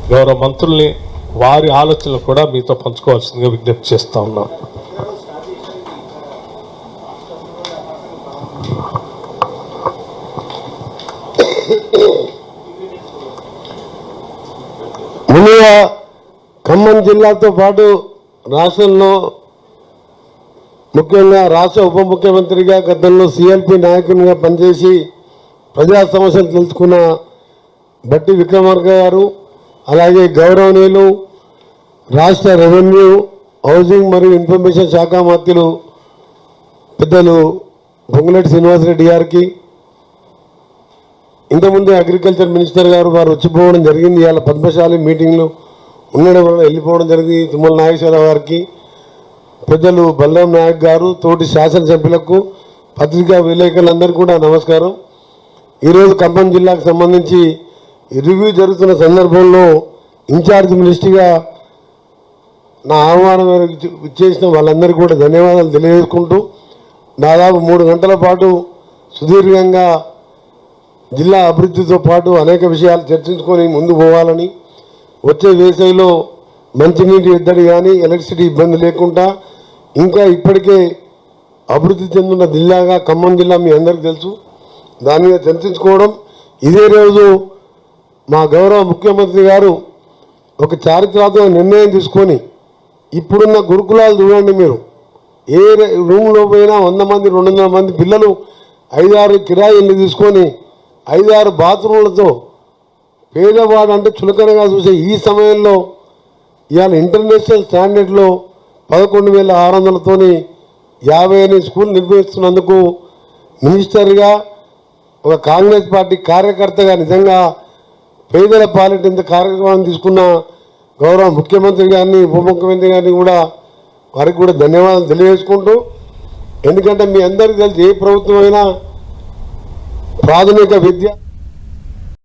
గౌరవ మంత్రుల్ని వారి ఆలోచనలు కూడా మీతో పంచుకోవాల్సిందిగా విజ్ఞప్తి చేస్తా ఉన్నాం. ముందుగా ఖమ్మం జిల్లాతో పాటు రాష్ట్రంలో ముఖ్యంగా రాష్ట్ర ఉప ముఖ్యమంత్రిగా గతంలో సిఎల్పి నాయకునిగా పనిచేసి ప్రజా సమస్యలు తెలుసుకున్న బట్టి విక్రమార్క గారు, అలాగే గౌరవనీయులు రాష్ట్ర రెవెన్యూ, హౌసింగ్ మరియు ఇన్ఫర్మేషన్ శాఖ మంత్రులు పెద్దలు పొంగులేటి శ్రీనివాసరెడ్డి గారికి, ఇంతకుముందే అగ్రికల్చర్ మినిస్టర్ గారు వారు వచ్చిపోవడం జరిగింది. ఇవాళ పద్మశాలి మీటింగ్లు ఉండడం వల్ల వెళ్ళిపోవడం జరిగింది. తుమ్మల నాగేశ్వరరావు గారికి, పెద్దలు బల్లం నాయక్ గారు, తోటి శాసనసభ్యులకు, పత్రికా విలేకరులందరికీ కూడా నమస్కారం. ఈరోజు ఖమ్మం జిల్లాకు సంబంధించి రివ్యూ జరుగుతున్న సందర్భంలో ఇన్ఛార్జ్ మినిస్టర్గా నా ఆహ్వానం ఇచ్చేసిన వాళ్ళందరికీ కూడా ధన్యవాదాలు తెలియజేసుకుంటూ, దాదాపు 3 గంటల పాటు సుదీర్ఘంగా జిల్లా అభివృద్ధితో పాటు అనేక విషయాలు చర్చించుకొని ముందు పోవాలని, వచ్చే వేసవిలో మంచినీటి ఎద్దడి కానీ ఎలక్ట్రిసిటీ ఇబ్బంది లేకుండా ఇంకా ఇప్పటికే అభివృద్ధి చెందిన జిల్లాగా ఖమ్మం జిల్లా మీ అందరికీ తెలుసు. దాని మీద చర్చించుకోవడం, ఇదే రోజు మా గౌరవ ముఖ్యమంత్రి గారు ఒక చారిత్రాత్మక నిర్ణయం తీసుకొని, ఇప్పుడున్న గురుకులాలు చూడండి, మీరు ఏ రూమ్లో పోయినా 100 మంది 200 మంది పిల్లలు 5-6 కిరాయి ఇల్లు తీసుకొని 5-6 బాత్రూమ్లతో పేదవాడు అంటే చులకనగా చూసే ఈ సమయంలో ఇవాళ ఇంటర్నేషనల్ స్టాండర్డ్లో 11,600 58 స్కూల్ నిర్వహిస్తున్నందుకు మినిస్టర్గా, ఒక కాంగ్రెస్ పార్టీ కార్యకర్తగా నిజంగా పేదల పాలిట ఇంత కార్యక్రమాన్ని తీసుకున్న గౌరవ ముఖ్యమంత్రి గారిని, ఉప ముఖ్యమంత్రి గారిని కూడా వారికి కూడా ధన్యవాదాలు తెలియజేసుకుంటూ, ఎందుకంటే మీ అందరికీ తెలిసి ఏ ప్రభుత్వం అయినా ప్రాథమిక విద్య